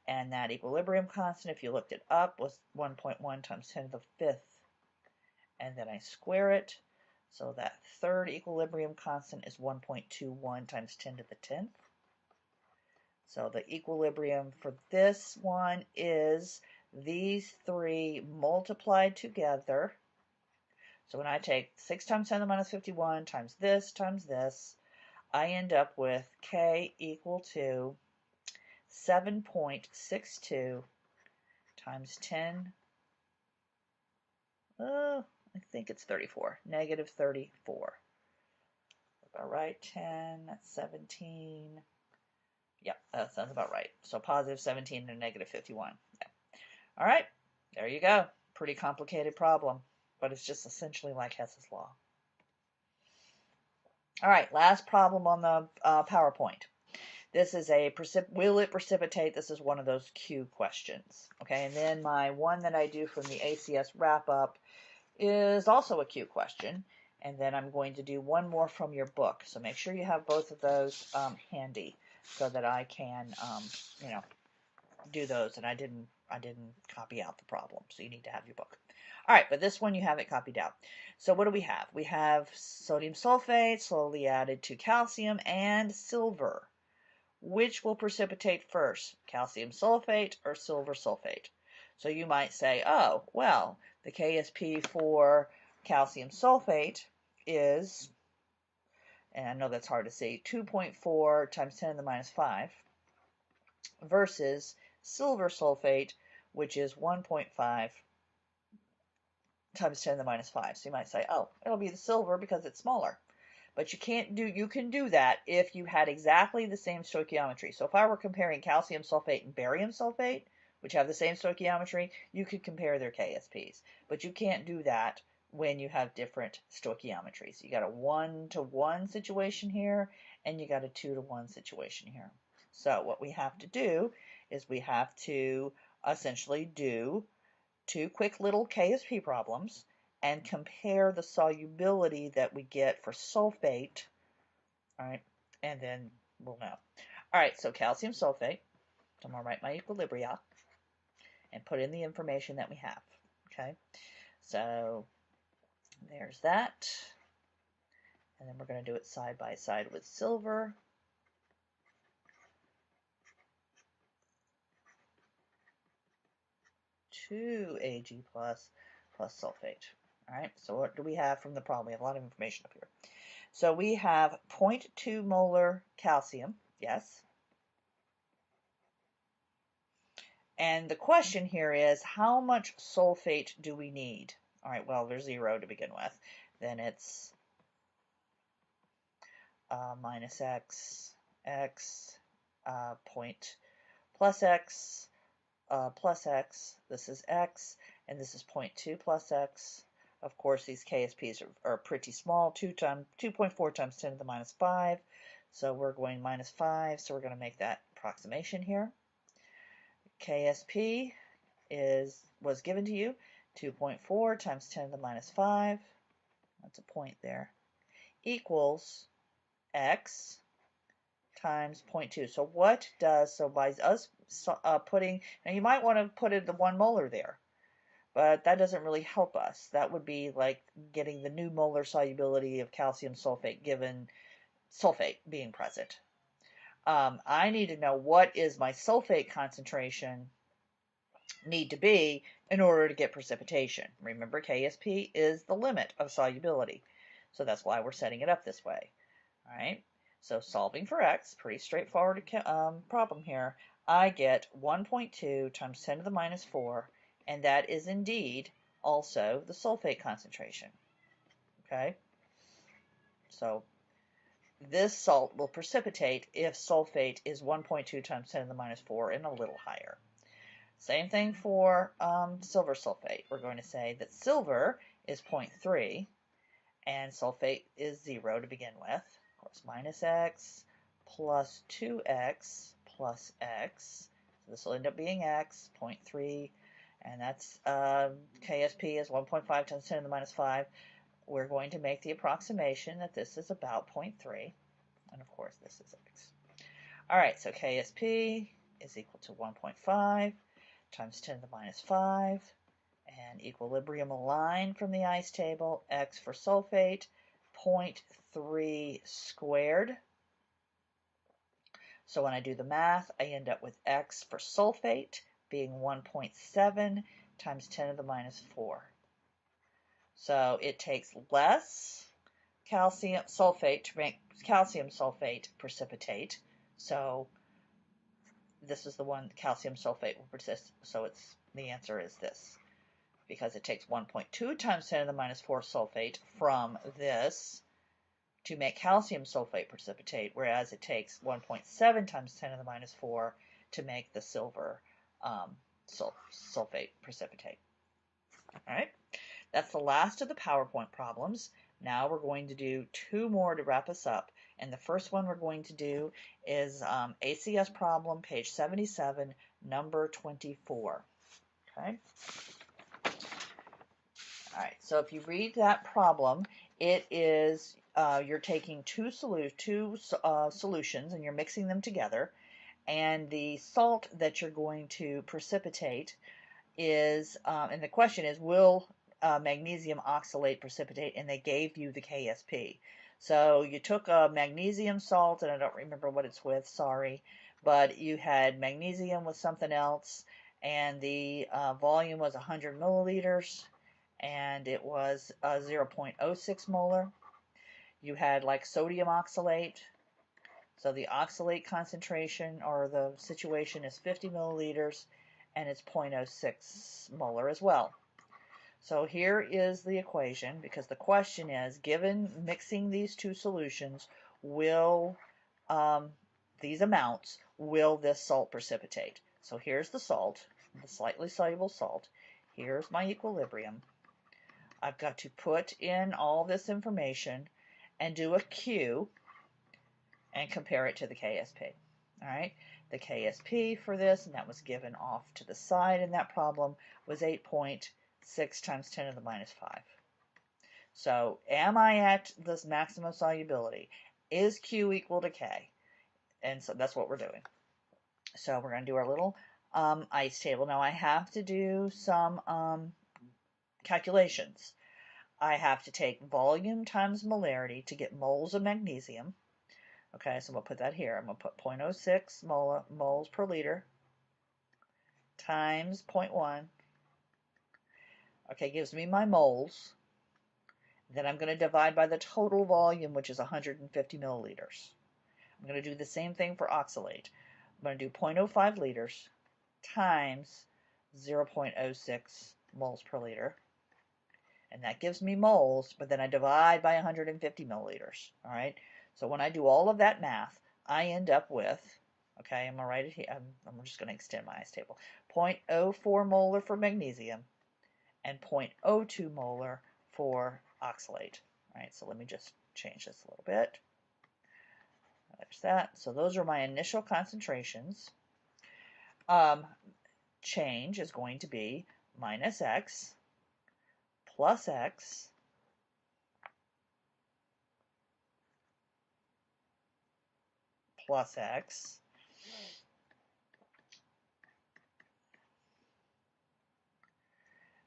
and that equilibrium constant, if you looked it up, was 1.1 times 10 to the 5th, and then I square it, so that third equilibrium constant is 1.21 times 10 to the 10th. So the equilibrium for this one is these three multiplied together. So when I take 6 times 10 to the minus 51 times this, I end up with K equal to 7.62 times 10, I think it's 34, negative 34. About right, 10, that's 17. Yep, that sounds about right. So positive 17 and negative 51. Yeah. All right, there you go. Pretty complicated problem, but it's just essentially like Hess's law. All right, last problem on the PowerPoint. This is a will it precipitate? This is one of those Q questions. Okay, and then my one that I do from the ACS wrap-up is also a Q question. And then I'm going to do one more from your book. So make sure you have both of those handy so that I can, do those. And I didn't copy out the problem, so you need to have your book. All right, but this one you have it copied out. So what do we have? We have sodium sulfate slowly added to calcium and silver. Which will precipitate first, calcium sulfate or silver sulfate? So you might say, oh, well, the KSP for calcium sulfate is, and I know that's hard to see, 2.4 times 10 to the minus 5 versus silver sulfate, which is 1.5 times 10 to the minus 5. So you might say, oh, it'll be the silver because it's smaller. But you can do that if you had exactly the same stoichiometry. So if I were comparing calcium sulfate and barium sulfate, which have the same stoichiometry, you could compare their KSPs. But you can't do that when you have different stoichiometries. You got a 1-to-1 situation here, and you got a 2-to-1 situation here. So what we have to do is we have to essentially do 2 quick little KSP problems and compare the solubility that we get for sulfate, all right, and then we'll know. All right, so calcium sulfate, so I'm going to write my equilibria and put in the information that we have, okay? So There's that. And then we're going to do it side by side with silver. 2Ag plus sulfate. All right, so what do we have from the problem? We have a lot of information up here. So we have 0.2 molar calcium, yes. And the question here is, how much sulfate do we need? All right, well, there's 0 to begin with. Then it's minus x, point plus x, this is x, and this is 0.2 plus x. Of course, these KSPs are pretty small, 2.4 times 10 to the minus 5. So we're going minus 5, so we're going to make that approximation here. KSP was given to you, 2.4 times 10 to the minus 5. That's a point there. Equals x times 0.2. So what does, so by us putting, now you might want to put the 1 molar there, but that doesn't really help us. That would be like getting the new molar solubility of calcium sulfate given sulfate being present. I need to know what is my sulfate concentration need to be in order to get precipitation. Remember, KSP is the limit of solubility. So that's why we're setting it up this way. All right. So solving for x, pretty straightforward problem here. I get 1.2 times 10 to the minus 4, and that is indeed also the sulfate concentration. Okay. So this salt will precipitate if sulfate is 1.2 times 10 to the minus 4 and a little higher. Same thing for silver sulfate. We're going to say that silver is 0.3 and sulfate is 0 to begin with. Of course, minus x plus 2x plus x. So this will end up being x, 0.3, and that's KSP is 1.5 times 10 to the minus 5. We're going to make the approximation that this is about 0.3, and of course this is x. All right, so KSP is equal to 1.5 times 10 to the minus 5, and equilibrium line from the ice table, x for sulfate, 0.3 squared. So when I do the math, I end up with x for sulfate being 1.7 times 10 to the minus 4. So it takes less calcium sulfate to make calcium sulfate precipitate. So this is the one calcium sulfate will persist. So the answer is this, because it takes 1.2 times 10 to the minus 4 sulfate from this to make calcium sulfate precipitate, whereas it takes 1.7 times 10 to the minus 4 to make the silver sulfate precipitate. All right, that's the last of the PowerPoint problems. Now we're going to do 2 more to wrap us up. And the first one we're going to do is ACS problem, page 77, number 24. Okay. All right, so if you read that problem, it is you're taking two solutions and you're mixing them together, and the salt that you're going to precipitate is, and the question is, will magnesium oxalate precipitate? And they gave you the KSP. So you took a magnesium salt, and I don't remember what it's with, sorry, but you had magnesium with something else, and the volume was 100 milliliters, and it was 0.06 molar. You had like sodium oxalate, so the oxalate concentration or the situation is 50 milliliters, and it's 0.06 molar as well. So here is the equation, because the question is, given mixing these two solutions, will these amounts, will this salt precipitate? So here's the salt, the slightly soluble salt. Here's my equilibrium. I've got to put in all this information and do a Q and compare it to the KSP. All right, the KSP for this, and that was given off to the side in that problem, was 8.6 times 10 to the minus 5. So am I at this maximum solubility? Is Q equal to K? And so that's what we're doing. So we're going to do our little ice table. Now I have to do some calculations. I have to take volume times molarity to get moles of magnesium. Okay, so I'm going to put that here. I'm going to put 0.06 moles per liter times 0.1. Okay, gives me my moles. Then I'm going to divide by the total volume, which is 150 milliliters. I'm going to do the same thing for oxalate. I'm going to do 0.05 liters times 0.06 moles per liter. And that gives me moles, but then I divide by 150 milliliters. All right. So when I do all of that math, I end up with, okay, I'm going to write it here. I'm just going to extend my ice table. 0.04 molar for magnesium and 0.02 molar for oxalate. All right. So let me just change this a little bit. There's that. So those are my initial concentrations. Change is going to be minus x plus x plus x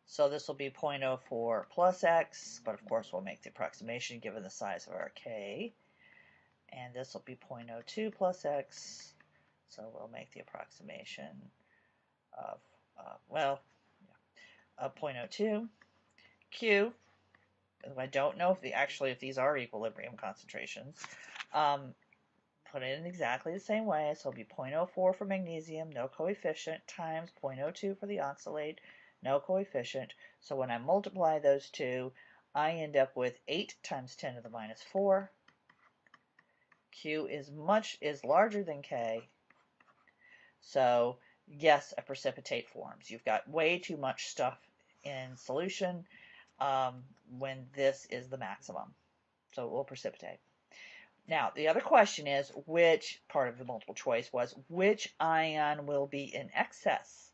so this will be 0.04 plus x, but of course we'll make the approximation given the size of our k. And this will be 0.02 plus x, so we'll make the approximation of, well, yeah, 0.02. Q, I don't know if these are equilibrium concentrations. Put it in exactly the same way. So it'll be 0.04 for magnesium, no coefficient, times 0.02 for the oxalate, no coefficient. So when I multiply those two, I end up with 8 times 10 to the minus 4. Q is larger than K. So yes, a precipitate forms. You've got way too much stuff in solution when this is the maximum. So it will precipitate. Now, the other question is, which part of the multiple choice was, which ion will be in excess?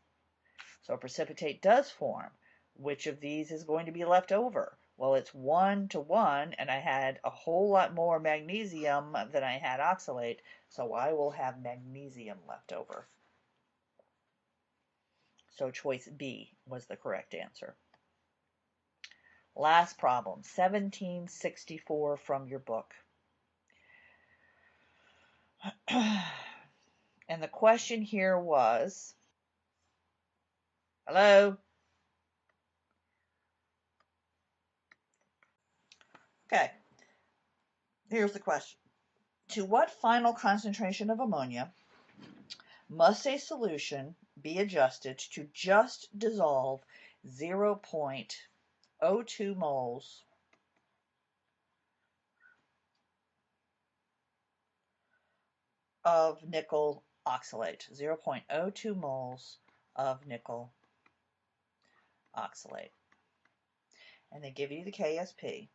So a precipitate does form. Which of these is going to be left over? Well, it's 1 to 1, and I had a whole lot more magnesium than I had oxalate, so I will have magnesium left over. So choice B was the correct answer. Last problem, 1764 from your book. And the question here was, hello? Okay, here's the question. To what final concentration of ammonia must a solution be adjusted to just dissolve 0.02 moles of nickel oxalate? 0.02 moles of nickel oxalate. And they give you the KSP.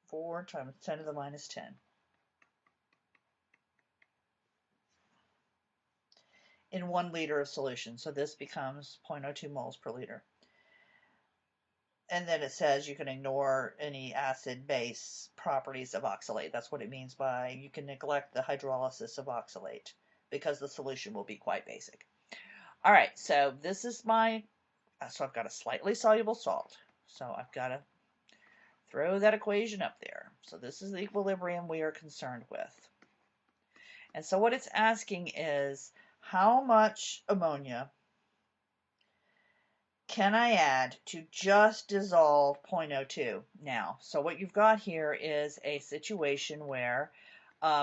4 times 10 to the minus 10. In 1 liter of solution. So this becomes 0.02 moles per liter. And then it says you can ignore any acid-base properties of oxalate. That's what it means by you can neglect the hydrolysis of oxalate because the solution will be quite basic. All right, so this is so I've got a slightly soluble salt. So I've got to throw that equation up there. So this is the equilibrium we are concerned with. And so what it's asking is, how much ammonia can I add to just dissolve 0.02 now? So what you've got here is a situation where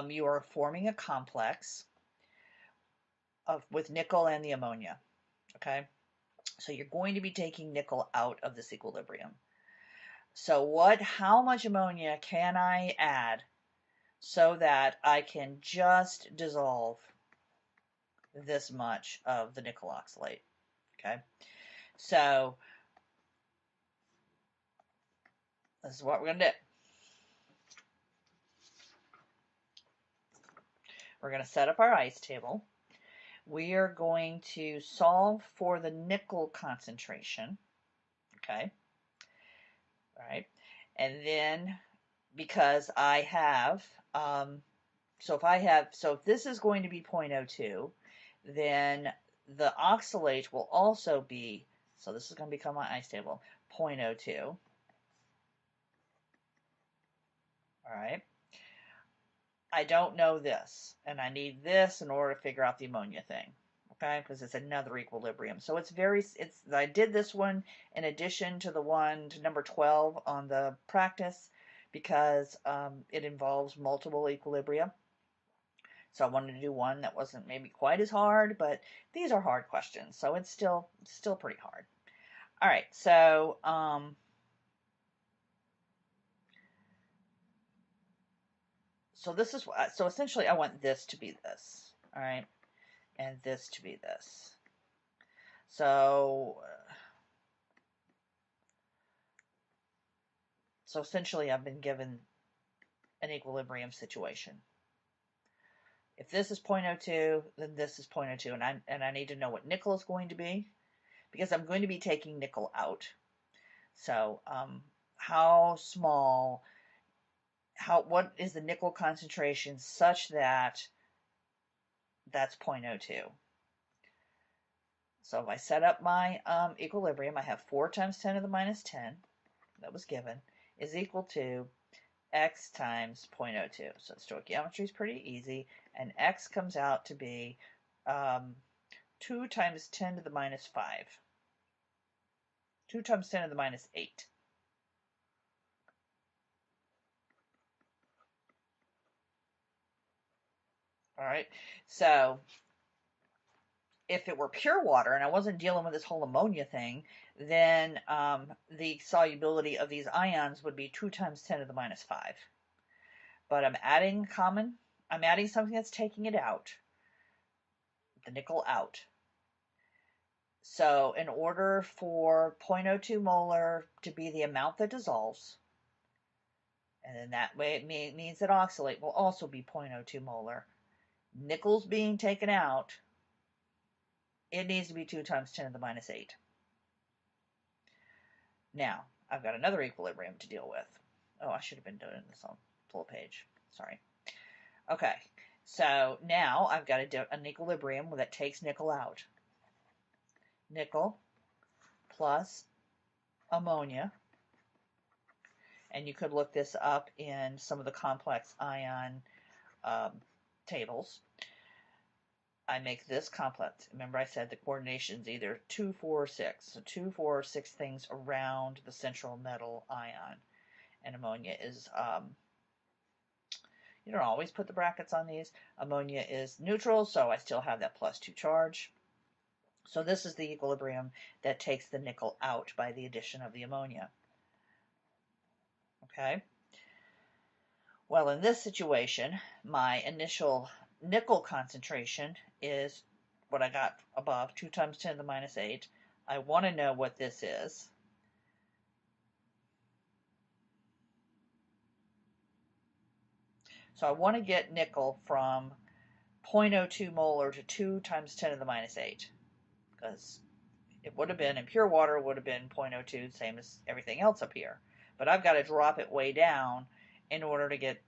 you are forming a complex with nickel and the ammonia, okay? So you're going to be taking nickel out of this equilibrium. So how much ammonia can I add so that I can just dissolve this much of the nickel oxalate, okay? So this is what we're going to do. We're going to set up our ice table. We are going to solve for the nickel concentration, okay? All right. And then because I have, so if this is going to be 0.02, then the oxalate will also be So this is going to become my ice table, 0.02. All right. I don't know this, and I need this in order to figure out the ammonia thing, okay? Because it's another equilibrium. So I did this one in addition to the one to number 12 on the practice because it involves multiple equilibria. So I wanted to do one that wasn't maybe quite as hard, but these are hard questions, so it's still pretty hard. All right, so so essentially I want this to be this, all right, and this to be this. So essentially I've been given an equilibrium situation. If this is 0.02, then this is 0.02, and I need to know what nickel is going to be because I'm going to be taking nickel out. So how small, what is the nickel concentration such that that's 0.02? So if I set up my equilibrium, I have 4 times 10 to the minus 10, that was given, is equal to x times 0.02. So stoichiometry is pretty easy, and x comes out to be 2 times 10 to the minus 5. 2 times 10 to the minus 8. All right, so if it were pure water and I wasn't dealing with this whole ammonia thing, then the solubility of these ions would be 2 times 10 to the minus 5. But I'm adding something that's taking it out, the nickel out. So in order for 0.02 molar to be the amount that dissolves, and then that way it means that oxalate will also be 0.02 molar, nickel's being taken out, it needs to be 2 times 10 to the minus 8. Now, I've got another equilibrium to deal with. Oh, I should have been doing this on full page. Sorry. Okay, so now I've got an equilibrium that takes nickel out. Nickel plus ammonia, and you could look this up in some of the complex ion tables. I make this complex. Remember I said the coordination is either 2, 4, or 6. So 2, 4, or 6 things around the central metal ion. And ammonia is, you don't always put the brackets on these. Ammonia is neutral, so I still have that plus 2 charge. So this is the equilibrium that takes the nickel out by the addition of the ammonia. Okay? Well, in this situation, my initial nickel concentration is what I got above, 2 times 10 to the minus 8. I want to know what this is. So I want to get nickel from 0.02 molar to 2 times 10 to the minus 8. Because it would have been, in pure water, it would have been 0.02, same as everything else up here. But I've got to drop it way down in order to get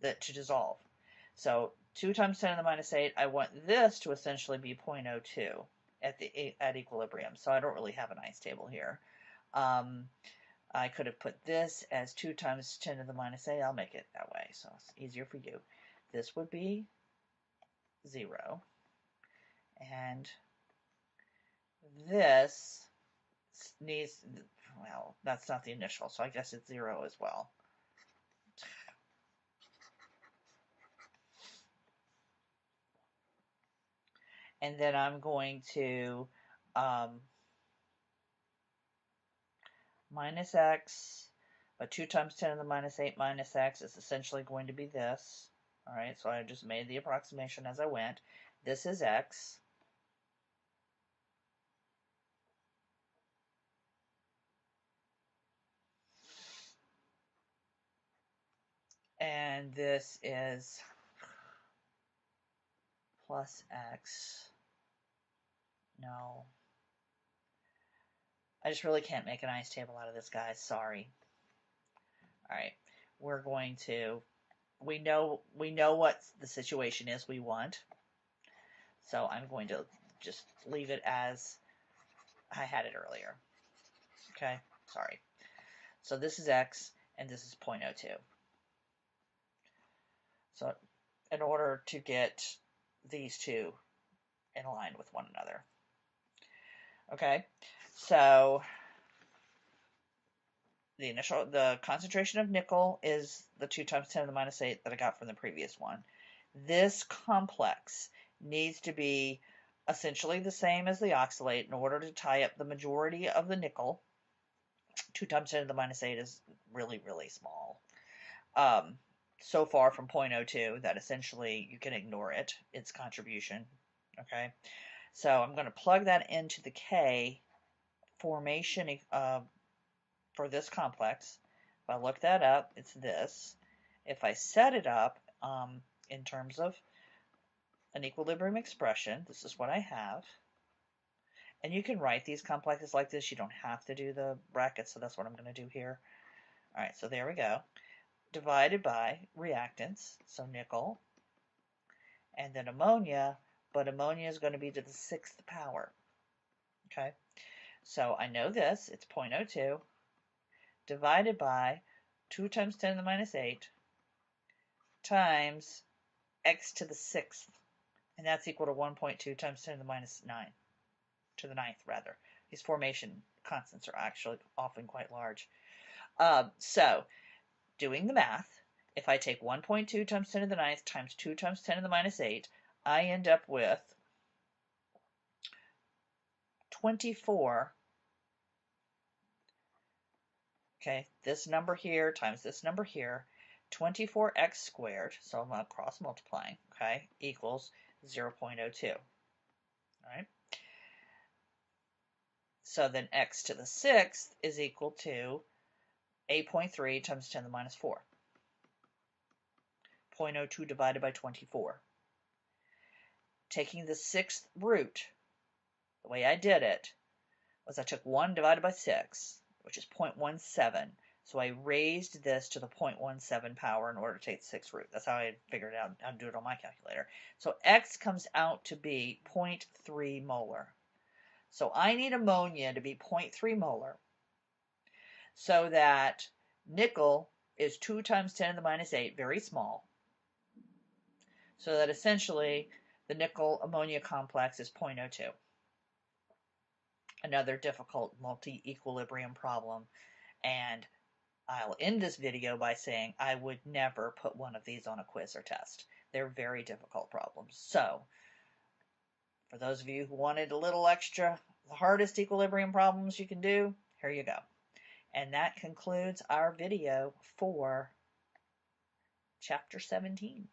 that to dissolve. So 2 times 10 to the minus 8, I want this to essentially be 0.02 at equilibrium. So I don't really have an ice table here. I could have put this as 2 times 10 to the minus 8. I'll make it that way so it's easier for you. This would be 0. And this needs, well, that's not the initial, so I guess it's 0 as well. And then I'm going to minus x, but 2 times 10 to the minus 8 minus x is essentially going to be this. All right, so I just made the approximation as I went. This is x. And this is plus x. No. I just really can't make an ice table out of this, guys. Sorry. All right. We're going to, we know what the situation is we want. So I'm going to just leave it as I had it earlier. Okay, sorry. So this is X and this is 0.02. So in order to get these two in line with one another. Okay, so the concentration of nickel is the 2 times 10 to the minus 8 that I got from the previous one. This complex needs to be essentially the same as the oxalate in order to tie up the majority of the nickel. 2 times 10 to the minus 8 is really, really small. So far from 0.02 that essentially you can ignore it, its contribution. Okay, so I'm going to plug that into the K formation for this complex. If I look that up, it's this. If I set it up in terms of an equilibrium expression, this is what I have. And you can write these complexes like this. You don't have to do the brackets, so that's what I'm going to do here. All right, so there we go. Divided by reactants, so nickel, and then ammonia, but ammonia is going to be to the 6th power. Okay, so I know this, it's 0.02, divided by 2 times 10 to the minus 8 times x to the 6th, and that's equal to 1.2 times 10 to the minus 9, to the 9th rather. These formation constants are actually often quite large. So doing the math, if I take 1.2 times 10 to the 9th times 2 times 10 to the minus 8, I end up with 24. Okay, this number here times this number here, 24x squared, so I'm cross multiplying, okay, equals 0.02. All right. So then x to the 6th is equal to 8.3 times 10 to the minus 4. 0.02 divided by 24. Taking the 6th root, the way I did it was I took 1 divided by 6, which is 0.17. So I raised this to the 0.17 power in order to take the 6th root. That's how I figured out how to do it on my calculator. So x comes out to be 0.3 molar. So I need ammonia to be 0.3 molar so that nickel is 2 times 10 to the minus 8, very small. So that essentially the nickel ammonia complex is 0.02. Another difficult multi-equilibrium problem. And I'll end this video by saying I would never put one of these on a quiz or test. They're very difficult problems. So for those of you who wanted a little extra, the hardest equilibrium problems you can do, here you go. And that concludes our video for Chapter 17.